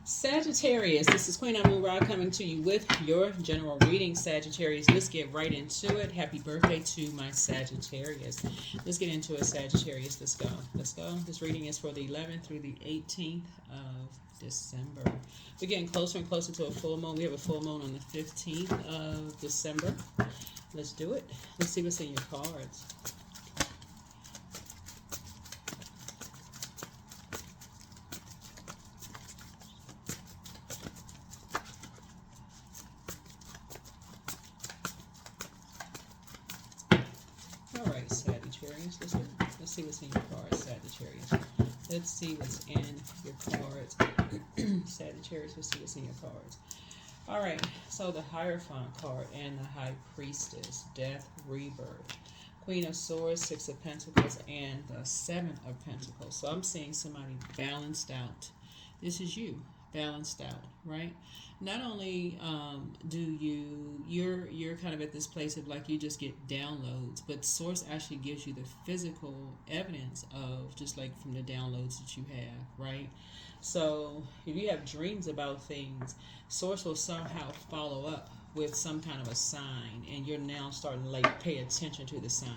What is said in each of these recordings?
Sagittarius, this is Queen Amun Ra coming to you with your general reading. Sagittarius, let's get right into it. Happy birthday to my Sagittarius. Let's get into it, Sagittarius. Let's go. Let's go. This reading is for the 11th through the 18th of December. We're getting closer and closer to a full moon. We have a full moon on the 15th of December. Let's do it. Let's see what's in your cards. Sagittarius. Let's see what's in your cards, Sagittarius. Let's see what's in your cards. Sagittarius, let's see what's in your cards. All right, so the Hierophant card and the High Priestess, Death, Rebirth, Queen of Swords, Six of Pentacles, and the Seven of Pentacles. So I'm seeing somebody balanced out. This is you, balanced out, right? Not only do you're kind of at this place of like you just get downloads, but Source actually gives you the physical evidence of just like from the downloads that you have, right? So if you have dreams about things, Source will somehow follow up with some kind of a sign, and you're now starting to like pay attention to the sign.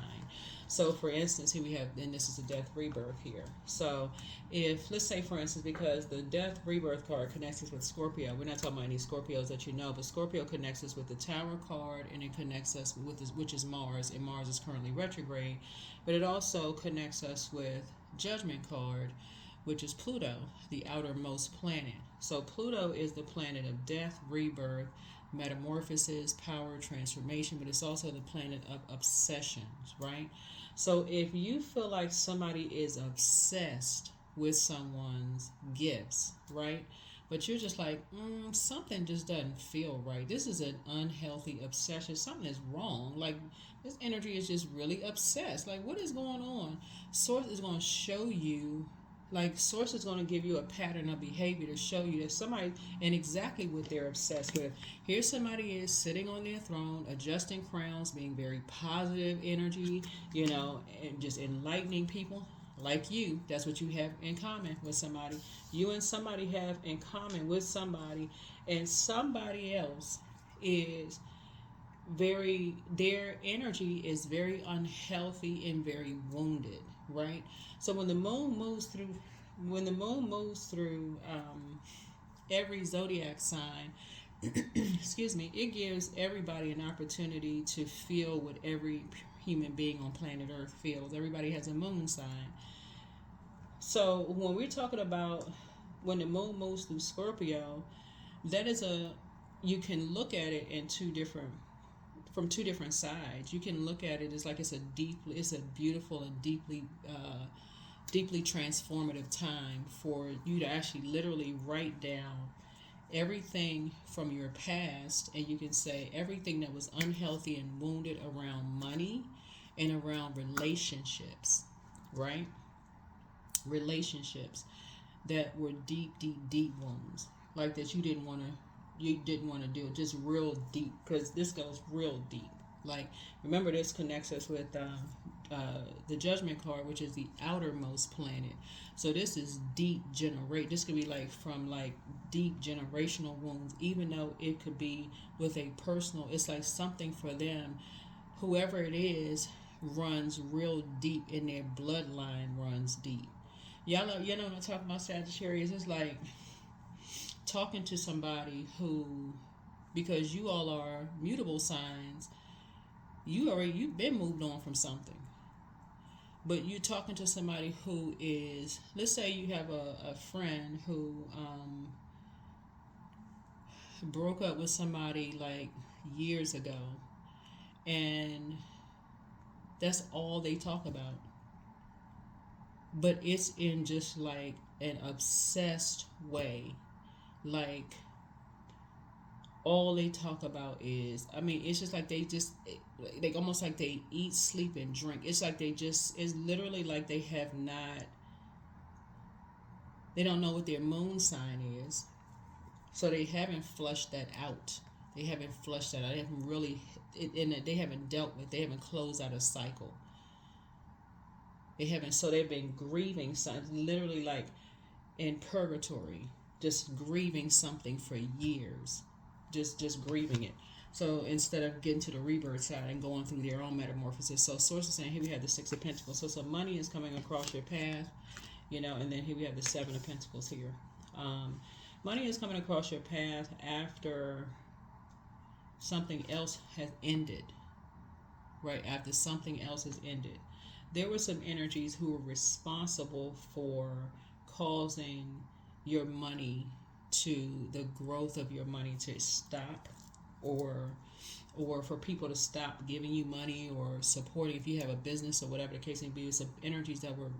So for instance, here we have, and this is a death rebirth here. So if, let's say for instance, because the death rebirth card connects us with Scorpio, we're not talking about any Scorpios that you know, but Scorpio connects us with the Tower card, and it connects us with this, which is Mars, and Mars is currently retrograde, but it also connects us with Judgment card, which is Pluto, the outermost planet. So Pluto is the planet of death, rebirth, metamorphosis, power, transformation, but it's also the planet of obsessions, right? So if you feel like somebody is obsessed with someone's gifts, right? But you're just like, something just doesn't feel right. This is an unhealthy obsession. Something is wrong. Like, this energy is just really obsessed. Like, what is going on? Source is going to show you, like, Source is going to give you a pattern of behavior to show you that somebody, and exactly what they're obsessed with. Here somebody is sitting on their throne, adjusting crowns, being very positive energy, you know, and just enlightening people. Like you, that's what you have in common with somebody. You and somebody have in common with somebody, and somebody else is very, their energy is very unhealthy and very wounded, right? So when the moon moves through, every zodiac sign, excuse me, it gives everybody an opportunity to feel what every human being on planet Earth feels. Everybody has a moon sign. So when we're talking about when the moon moves through Scorpio, that is you can look at it in from two different sides. You can look at it as like it's a beautiful and deeply transformative time for you to actually literally write down everything from your past, and you can say everything that was unhealthy and wounded around money and around relationships, right? Relationships that were deep wounds, like that you didn't want to do, just real deep, because this goes real deep. Like, remember, this connects us with the Judgment card, which is the outermost planet. So this is this could be like from like deep generational wounds, even though it could be with a personal, it's like something for them, whoever it is, runs real deep in their bloodline, runs deep. Y'all know, you know what I'm talking about, Sagittarius? It's like talking to somebody who, because you all are mutable signs, you've been moved on from something. But you're talking to somebody who is, let's say you have a friend who broke up with somebody like years ago, and that's all they talk about. But it's in just like an obsessed way. Like, all they talk about is, I mean, it's just like they almost like they eat, sleep, and drink. It's like it's literally like they don't know what their moon sign is. So they haven't flushed that out. They haven't really, they haven't dealt with, they haven't closed out a cycle. So they've been grieving, literally like in purgatory, just grieving something for years, just grieving it. So instead of getting to the rebirth side and going through their own metamorphosis, so source is saying here we have the Six of Pentacles. So some money is coming across your path, and then here we have the Seven of Pentacles here. Money is coming across your path after something else has ended, right? After something else has ended. There were some energies who were responsible for causing your money the growth of your money to stop, or for people to stop giving you money or supporting if you have a business or whatever the case may be. Some energies that were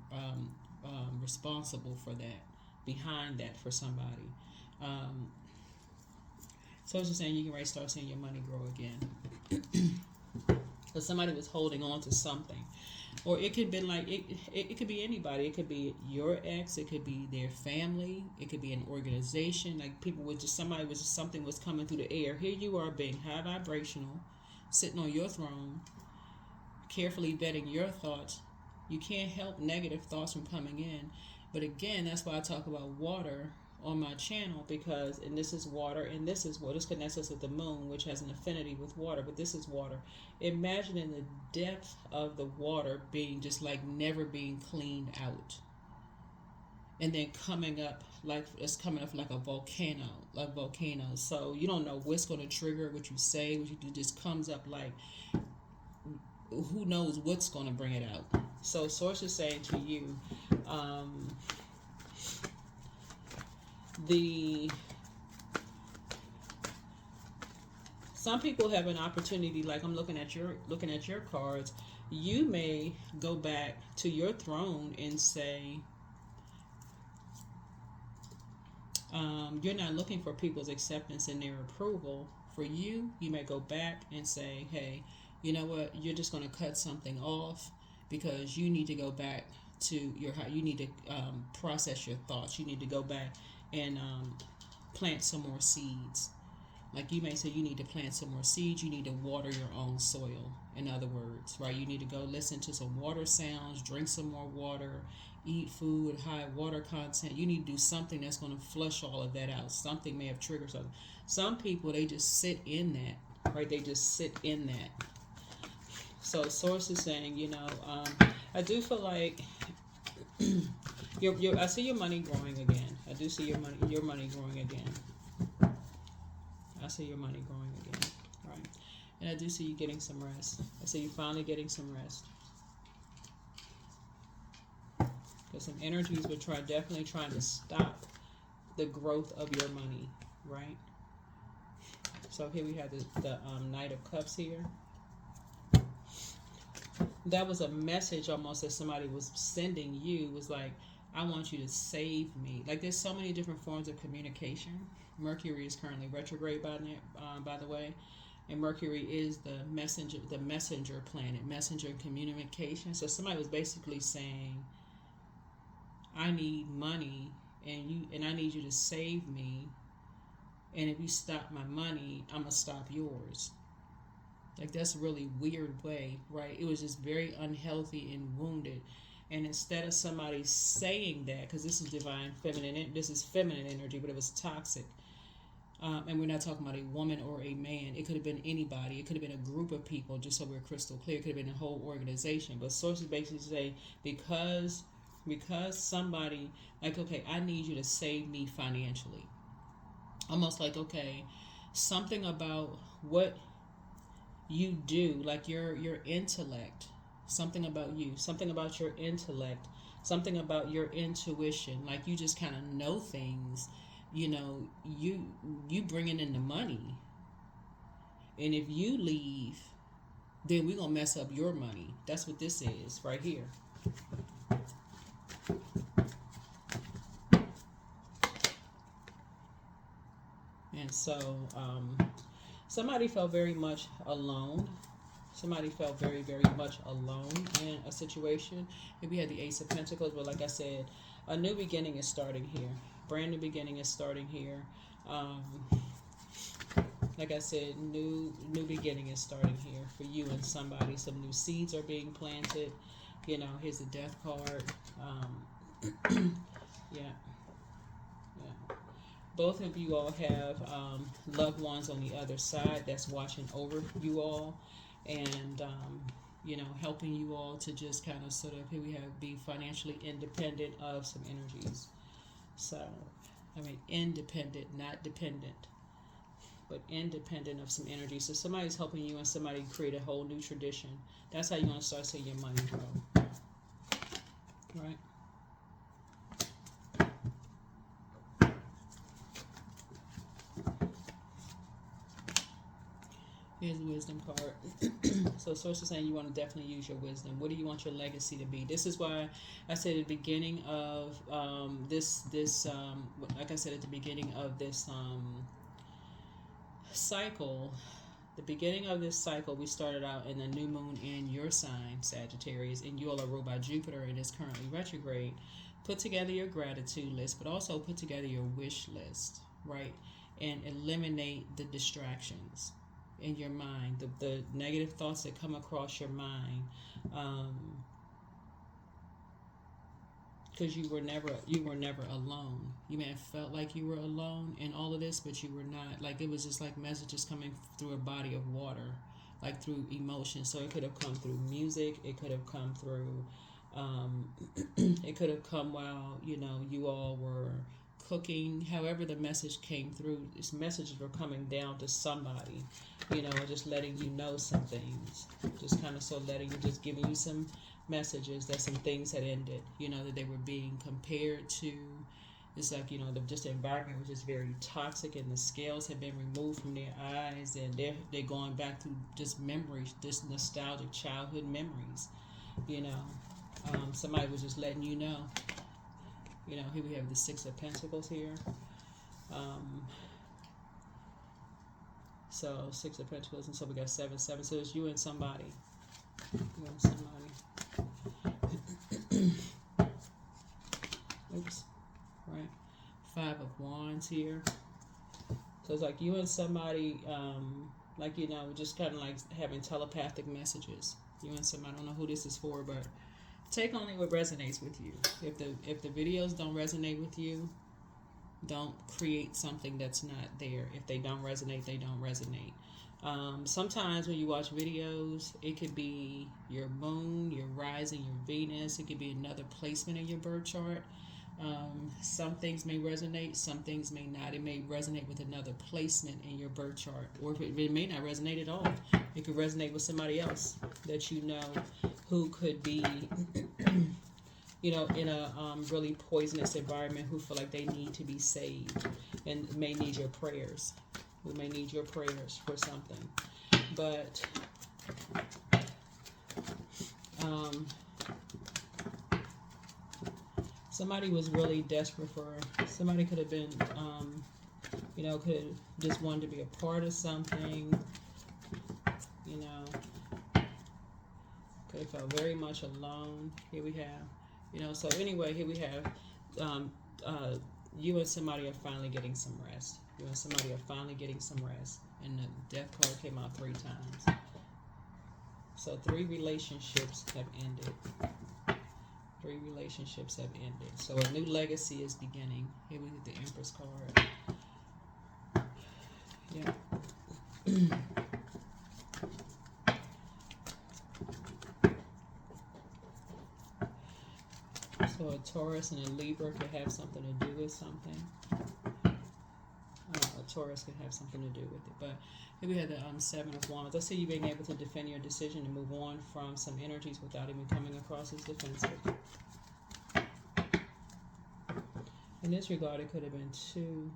responsible for that, behind that for somebody. So it's just saying you can start seeing your money grow again. Because somebody was holding on to something. Or it could be like, it could be anybody. It could be your ex. It could be their family. It could be an organization. Like people would just, something was coming through the air. Here you are being high vibrational, sitting on your throne, carefully vetting your thoughts. You can't help negative thoughts from coming in. But again, that's why I talk about water on my channel, because, and this is water, and this is what this connects us with the moon, which has an affinity with water, but this is water. Imagining the depth of the water being just like never being cleaned out, and then coming up like it's coming up like a volcano, So you don't know what's going to trigger what you say, what you do. Just comes up like who knows what's going to bring it out. So source is saying to you, some people have an opportunity, like I'm looking at your cards. You may go back to your throne and say, you're not looking for people's acceptance and their approval. For you may go back and say, hey, you know what, you're just going to cut something off because you need to go back to you need to process your thoughts. You need to go back and plant some more seeds. Like you may say you need to plant some more seeds. You need to water your own soil. In other words, right? You need to go listen to some water sounds, drink some more water, eat food, high water content. You need to do something that's going to flush all of that out. Something may have triggered something. Some people, they just sit in that, right? They just sit in that. So source is saying, I do feel like I see your money growing again. I do see your money growing again. I see your money growing again, right? And I do see you getting some rest. I see you finally getting some rest. Because some energies were definitely trying to stop the growth of your money, right? So here we have the Knight of Cups here. That was a message almost that somebody was sending you, was like, I want you to save me. Like there's so many different forms of communication. Mercury is currently retrograde by the way. And Mercury is the messenger planet, messenger and communication. So somebody was basically saying, I need money and I need you to save me. And if you stop my money, I'm gonna stop yours. Like that's a really weird way, right? It was just very unhealthy and wounded. And instead of somebody saying that, because this is divine feminine, this is feminine energy, but it was toxic. And we're not talking about a woman or a man. It could have been anybody. It could have been a group of people, just so we're crystal clear. It could have been a whole organization. But sources basically say, because somebody, like, okay, I need you to save me financially. Almost like, okay, something about what you do, like your intellect, something about you, something about your intellect, something about your intuition, like you just kind of know things, you bringing in the money, and if you leave, then we're gonna mess up your money. That's what this is right here. And so somebody felt very much alone. Somebody felt very, very much alone in a situation. Maybe had the Ace of Pentacles, but like I said, a new beginning is starting here. Brand new beginning is starting here. Like I said, new beginning is starting here for you and somebody. Some new seeds are being planted. Here's the Death card. Yeah. Both of you all have loved ones on the other side that's watching over you all, and helping you all to just kind of sort of, here we have, be financially independent of some energies. So, I mean, independent, not dependent, but independent of some energy. So somebody's helping you and somebody create a whole new tradition. That's how you're going to start seeing your money grow. Right? Here's the wisdom card. So source is saying you want to definitely use your wisdom. What do you want your legacy to be? This is why I said at the beginning of like I said at the beginning of this cycle, the beginning of this cycle, we started out in the new moon in your sign, Sagittarius, and you all are ruled by Jupiter and is currently retrograde. Put together your gratitude list, but also put together your wish list, right? And eliminate the distractions in your mind, the negative thoughts that come across your mind, because you were never alone. You may have felt like you were alone in all of this, but you were not. Like, it was just like messages coming through a body of water, like through emotion. So it could have come through music, it could have come through it could have come while you all were cooking. However the message came through, these messages were coming down to somebody, just letting you know some things, just kind of just giving you some messages that some things had ended, that they were being compared to. It's like, just the environment was just very toxic, and the scales had been removed from their eyes, and they're going back to just memories, just nostalgic childhood memories. Somebody was just letting you know. Here we have the Six of Pentacles here. So 6 of Pentacles, and so we got 7, 7. So it's you and somebody. Oops. Right. 5 of Wands here. So it's like you and somebody, just kind of like having telepathic messages. You and somebody. I don't know who this is for, but take only what resonates with you. If the videos don't resonate with you, don't create something that's not there. If they don't resonate, they don't resonate. Sometimes when you watch videos, it could be your moon, your rising, your Venus. It could be another placement in your birth chart. Some things may resonate, some things may not. It may resonate with another placement in your birth chart, or it may not resonate at all. It could resonate with somebody else that who could be in a really poisonous environment, who feel like they need to be saved and may need your prayers. Who may need your prayers for something. But somebody was really desperate for, somebody could have been, could just wanted to be a part of something, could have felt very much alone. Here we have, so anyway, here we have, you and somebody are finally getting some rest. You and somebody are finally getting some rest. And the death card came out 3 times. So 3 relationships have ended. 3 relationships have ended. So a new legacy is beginning. Here we get the Empress card. Yeah. So a Taurus and a Libra could have something to do with something. A Taurus could have something to do with it. But here we have the 7 of Wands. I see you being able to defend your decision to move on from some energies without even coming across as defensive. In this regard, it could have been 2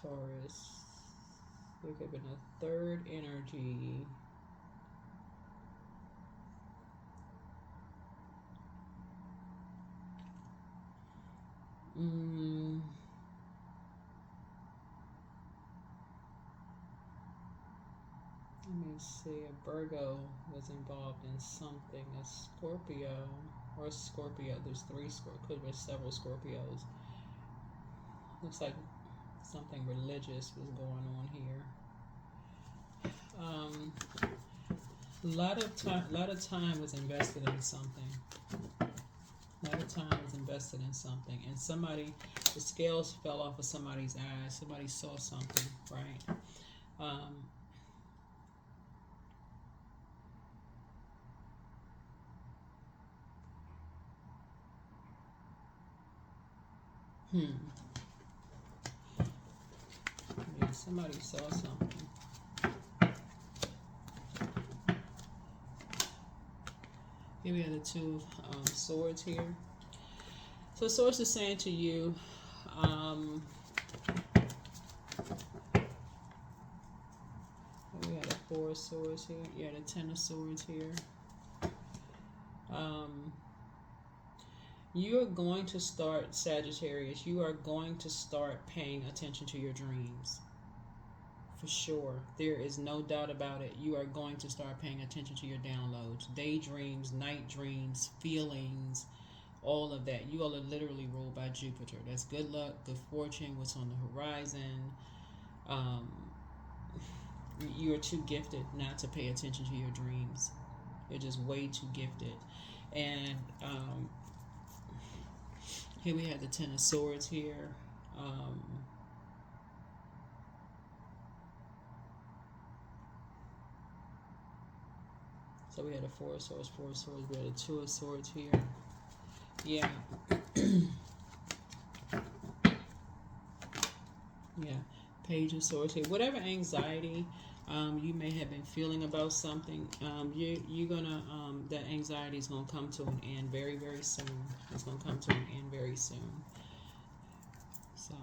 Taurus. There could have been a 3rd energy. Let me see. A Virgo was involved in something. A Scorpio or a Scorpio. There's 3 Scorpios. Could have been several Scorpios. Looks like something religious was going on here. A lot of time was invested in something. A lot lot of time was invested in something, and somebody, the scales fell off of somebody's eyes. Somebody saw something, right? Yeah, somebody saw something. Here we have the Two of Swords here. So Swords is saying to you, we have the Four of Swords here. Yeah, the Ten of Swords here. You are going to start, Sagittarius, you are going to start paying attention to your dreams. For sure. There is no doubt about it. You are going to start paying attention to your downloads. Daydreams, night dreams, feelings, all of that. You all are literally ruled by Jupiter. That's good luck, good fortune, what's on the horizon. You are too gifted not to pay attention to your dreams. You're just way too gifted. And here we have the Ten of Swords here. So we had a Four of Swords, we had a Two of Swords here. Yeah. Yeah. Page of Swords here. Whatever anxiety you may have been feeling about something, you're gonna that anxiety is gonna come to an end very, very soon. It's gonna come to an end very soon. So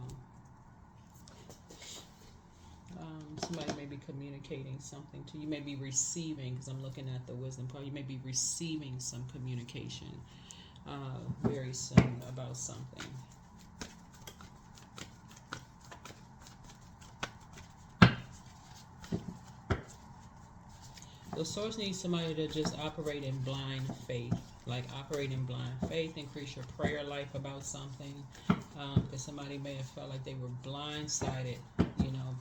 somebody may be communicating something to you. May be receiving, because I'm looking at the wisdom card. You may be receiving some communication very soon about something. The source needs somebody to just operate in blind faith. Like operate in blind faith, increase your prayer life about something. Because somebody may have felt like they were blindsided,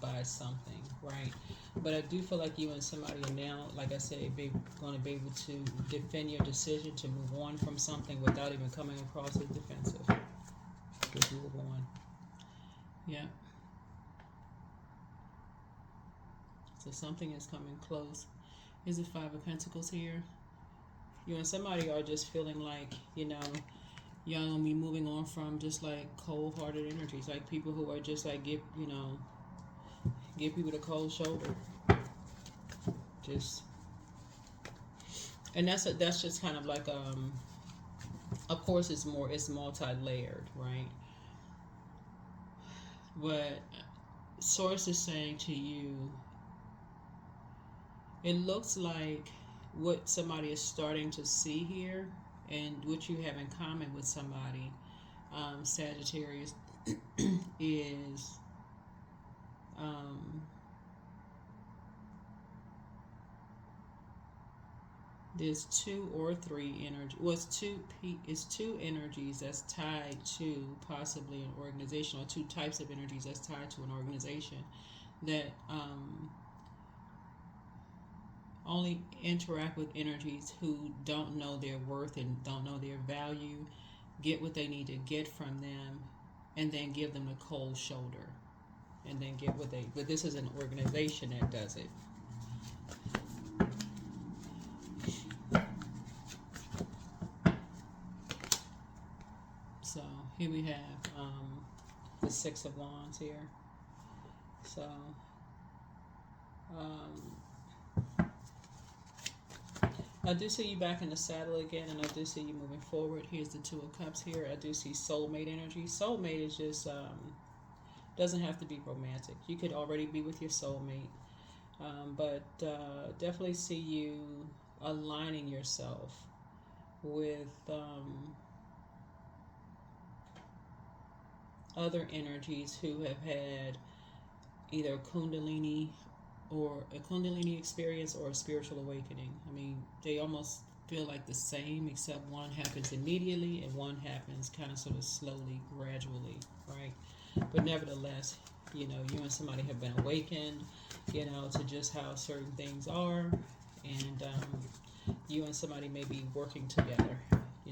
by something, right? But I do feel like you and somebody are now, like I said, going to be able to defend your decision to move on from something without even coming across as defensive. Because you were on. Yeah. So something is coming close. Here's the Five of Pentacles here. You and somebody are just feeling like, y'all gonna be moving on from just like cold-hearted energies, like people who are just like give people the cold shoulder. And that's just kind of like of course it's multi-layered, right? But Source is saying to you, it looks like what somebody is starting to see here, and what you have in common with somebody, Sagittarius, is there's two or three energy. Well, it's two energies that's tied to possibly an organization, or two types of energies that's tied to an organization that only interact with energies who don't know their worth and don't know their value, get what they need to get from them, and then give them the cold shoulder, and then get what they. But this is an organization that does it. So here we have the Six of Wands here. So I do see you back in the saddle again, and I do see you moving forward. Here's the Two of Cups here. I do see soulmate energy. Soulmate is just doesn't have to be romantic. You could already be with your soulmate, but definitely see you aligning yourself with other energies who have had either Kundalini experience or a spiritual awakening. I mean, they almost feel like the same, except one happens immediately and one happens kind of sort of slowly, gradually, right? But nevertheless, you and somebody have been awakened, to just how certain things are, and you and somebody may be working together,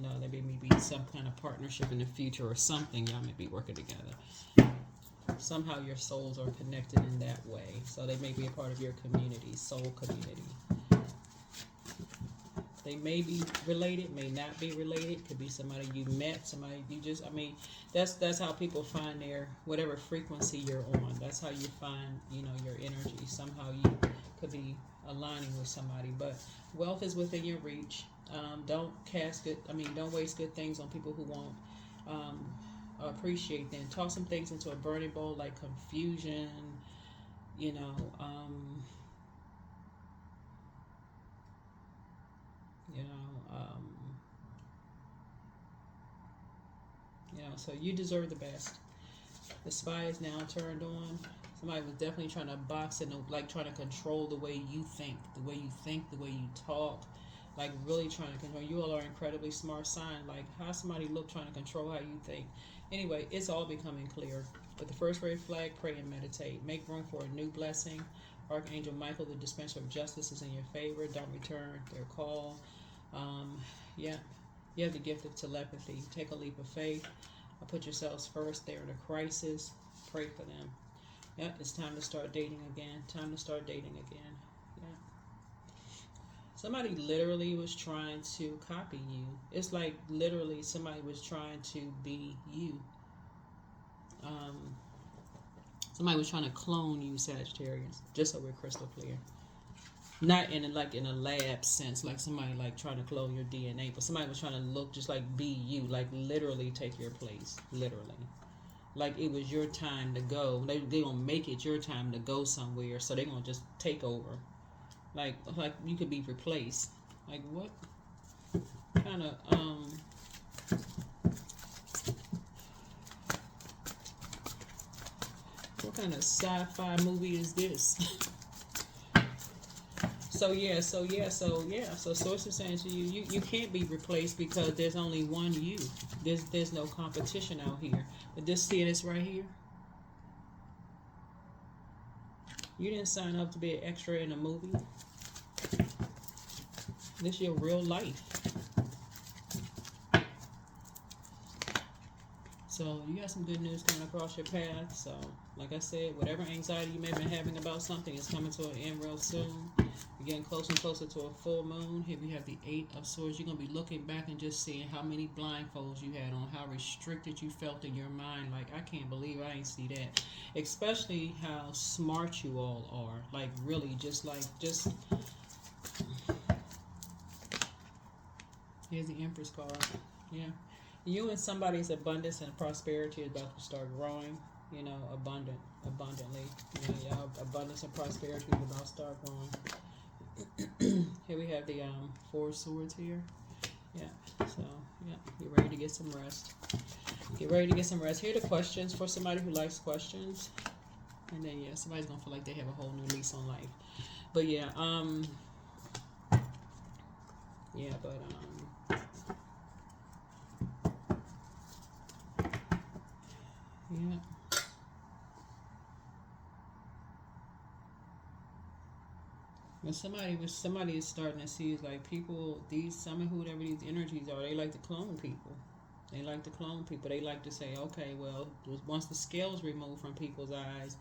You know, there may be some kind of partnership in the future or something. Y'all may be working together. Somehow your souls are connected in that way. So they may be a part of your community, soul community. They may be related, may not be related. Could be somebody you met, somebody you just, I mean, that's how people find their, whatever frequency you're on. That's how you find, you know, your energy. Somehow you could be aligning with somebody. But wealth is within your reach. Don't don't waste good things on people who won't appreciate them. Toss some things into a burning bowl like confusion, you know, you know, um, so you deserve the best. The spy is now turned on. Somebody was definitely trying to box and like trying to control the way you think, the way you talk, like really trying to control. You all are incredibly smart sign. Like how somebody look trying to control how you think. Anyway, it's all becoming clear. With the first red flag, pray and meditate. Make room for a new blessing. Archangel Michael, the dispenser of justice, is in your favor. Don't return their call. Yeah, you have the gift of telepathy. Take a leap of faith. Put yourselves first. They're in a crisis. Pray for them. Yeah, it's time to start dating again. Time to start dating again. Yeah. Somebody literally was trying to copy you. It's like literally somebody was trying to be you. Somebody was trying to clone you, Sagittarius. Just so we're crystal clear. Not in a lab sense, like somebody like trying to clone your DNA, but somebody was trying to look just like be you, like literally take your place, literally. Like it was your time to go. They gonna make it your time to go somewhere, so they gonna just take over. Like you could be replaced. Like what kind of what kind of sci-fi movie is this? So source is saying to you, you can't be replaced because there's only one you. There's no competition out here. But see this right here? You didn't sign up to be an extra in a movie. This is your real life. So you got some good news coming across your path. So like I said, whatever anxiety you may have been having about something is coming to an end real soon. You're getting closer and closer to a full moon. Here we have the 8 of Swords. You're going to be looking back and just seeing how many blindfolds you had on, how restricted you felt in your mind. Like, I can't believe I ain't see that. Especially how smart you all are. Like, really, just. Here's the Empress card. Yeah. You and somebody's abundance and prosperity is about to start growing. You know, abundantly. You know, abundance and prosperity is about to start growing. Here we have the 4 of Swords here. Yeah. So, yeah. Get ready to get some rest. Get ready to get some rest. Here are the questions for somebody who likes questions. And then, yeah, somebody's going to feel like they have a whole new lease on life. But, yeah. Yeah, but, yeah. When somebody is starting to see is like people, whoever these energies are, they like to clone people. They like to clone people. They like to say, okay, well, once the scales removed from people's eyes,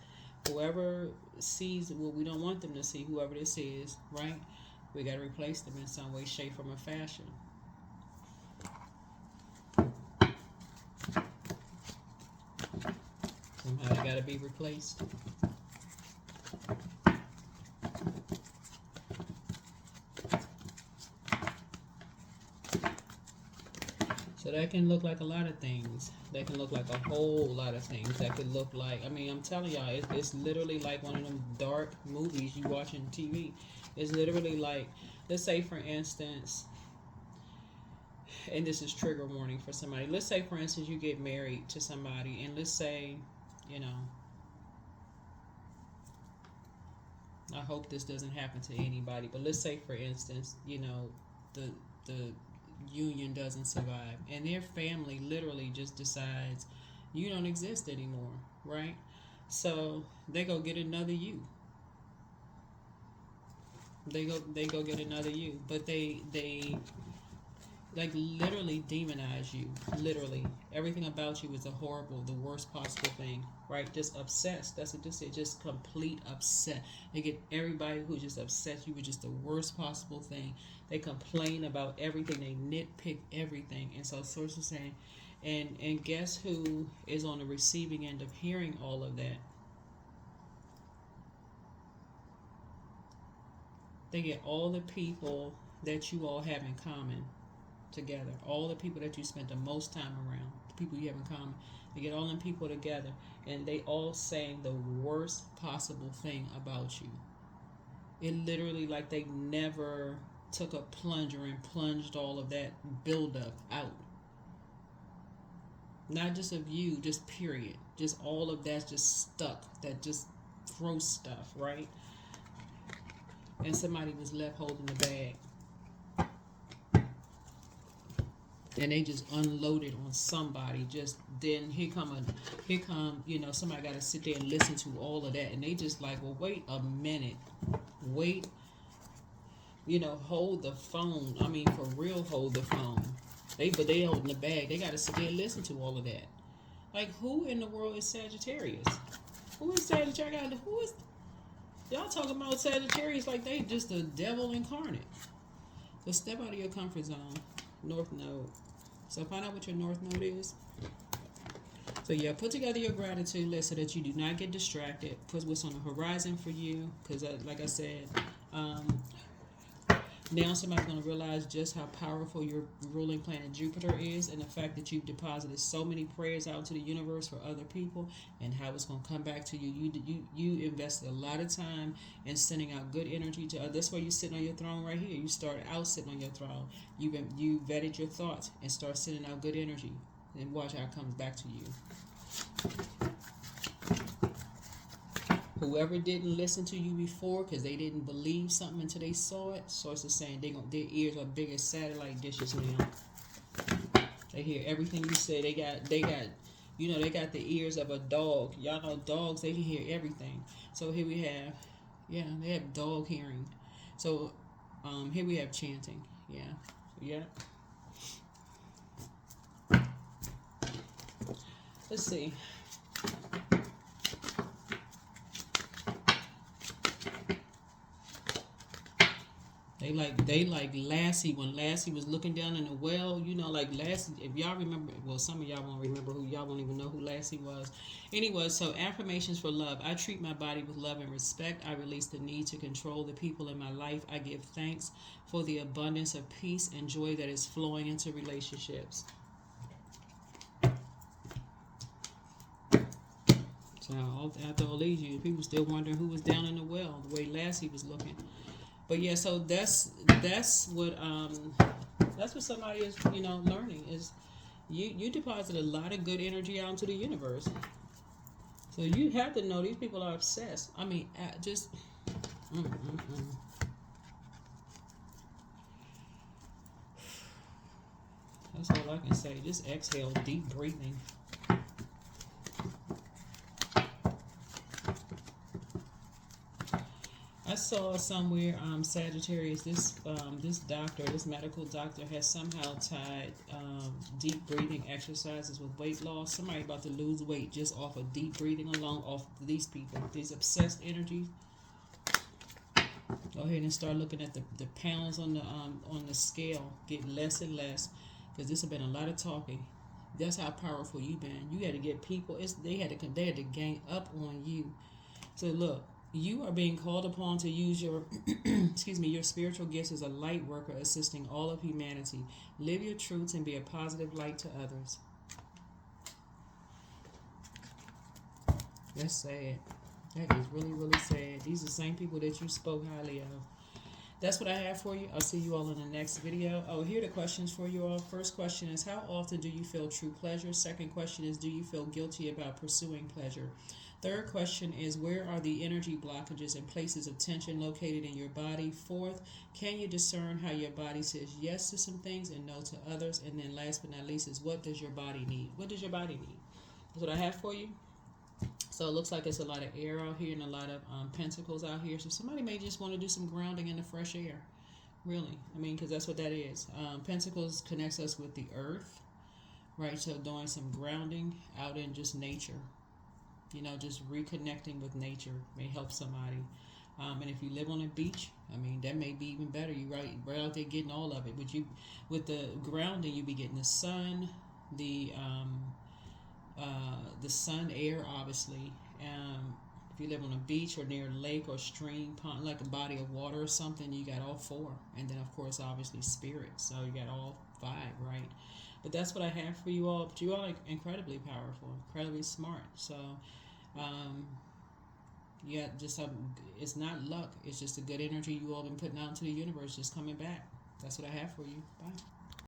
whoever sees what we don't want them to see, whoever this is, right? We got to replace them in some way, shape, form, or fashion. Somehow they got to be replaced. So that can look like a lot of things. That can look like a whole lot of things. That could look like, I mean, I'm telling y'all, it's literally like one of them dark movies you watch on TV. It's literally like, let's say for instance, and this is trigger warning for somebody. Let's say for instance you get married to somebody, and let's say, you know, I hope this doesn't happen to anybody, but let's say for instance, you know, the union doesn't survive and their family literally just decides you don't exist anymore, right? So they go get another you. They go get another you, but they like literally demonize you. Literally, everything about you is a horrible, the worst possible thing, right? Just obsessed. That's what this is. Just complete upset. They get everybody who just upset you with just the worst possible thing. They complain about everything. They nitpick everything. And so, source is saying, and guess who is on the receiving end of hearing all of that? They get all the people that you all have in common together, all the people that you spent the most time around, the people you have in common. They get all them people together, and they all saying the worst possible thing about you. It literally, like, they never took a plunger and plunged all of that buildup out. Not just of you, just period. Just all of that's just stuck. That just gross stuff, right? And somebody was left holding the bag. And they just unloaded on somebody. Just then here come, you know, somebody got to sit there and listen to all of that. And they just like, well, wait a minute. Wait. You know, hold the phone. I mean, for real, hold the phone. But they holding the bag. They got to sit there and listen to all of that. Like, who in the world is Sagittarius? Who is Sagittarius? Who is... Y'all talking about Sagittarius like they just the devil incarnate. So step out of your comfort zone. North Node. So find out what your North Node is. So yeah, put together your gratitude list so that you do not get distracted. Put what's on the horizon for you. Because like I said, now somebody's going to realize just how powerful your ruling planet Jupiter is, and the fact that you've deposited so many prayers out to the universe for other people, and how it's going to come back to you. You invested a lot of time in sending out good energy to others. That's why you're sitting on your throne right here. You started out sitting on your throne. You vetted your thoughts and start sending out good energy, and watch how it comes back to you. Whoever didn't listen to you before because they didn't believe something until they saw it, source is saying their ears are big as satellite dishes now. They hear everything you say. They got you know, they got the ears of a dog. Y'all know dogs, they can hear everything. So here we have, yeah, they have dog hearing. So here we have chanting. Yeah. Let's see. They like Lassie, when Lassie was looking down in the well, you know, like Lassie, if y'all remember, well, some of y'all won't remember y'all won't even know who Lassie was. Anyway, so affirmations for love. I treat my body with love and respect. I release the need to control the people in my life. I give thanks for the abundance of peace and joy that is flowing into relationships. So after all these years, people still wondering who was down in the well, the way Lassie was looking. But yeah, so that's what somebody is, you know, learning is you deposit a lot of good energy out into the universe. So you have to know these people are obsessed. I mean, just that's all I can say. Just exhale, deep breathing. I saw somewhere, Sagittarius, this doctor, this medical doctor has somehow tied deep breathing exercises with weight loss. Somebody about to lose weight just off of deep breathing alone, off these people, these obsessed energies. Go ahead and start looking at the pounds on the scale. Get less and less, because this has been a lot of talking. That's how powerful you've been. You had to get people. They had to gang up on you. So look. You are being called upon to use your your spiritual gifts as a light worker, assisting all of humanity. Live your truths and be a positive light to others. That's sad. That is really, really sad. These are the same people that you spoke highly of. That's what I have for you. I'll see you all in the next video. Oh, here are the questions for you all. First question is, how often do you feel true pleasure? Second question is, do you feel guilty about pursuing pleasure? Third question is, where are the energy blockages and places of tension located in your body? Fourth, can you discern how your body says yes to some things and no to others? And then last but not least is, what does your body need? What does your body need? That's what I have for you. So it looks like it's a lot of air out here and a lot of pentacles out here. So somebody may just want to do some grounding in the fresh air. Really. I mean, because that's what that is. Pentacles connects us with the earth, right? So doing some grounding out in just nature. You know, just reconnecting with nature may help somebody. And if you live on a beach, I mean, that may be even better. You right out there getting all of it. But you, with the grounding, you be getting the sun, the sun, air, obviously. If you live on a beach or near a lake or stream, pond, like a body of water or something, you got all four. And then, of course, obviously spirit. So you got all five, right? But that's what I have for you all. But you are incredibly powerful, incredibly smart. So, yeah, just it's not luck. It's just a good energy you all been putting out into the universe, just coming back. That's what I have for you. Bye.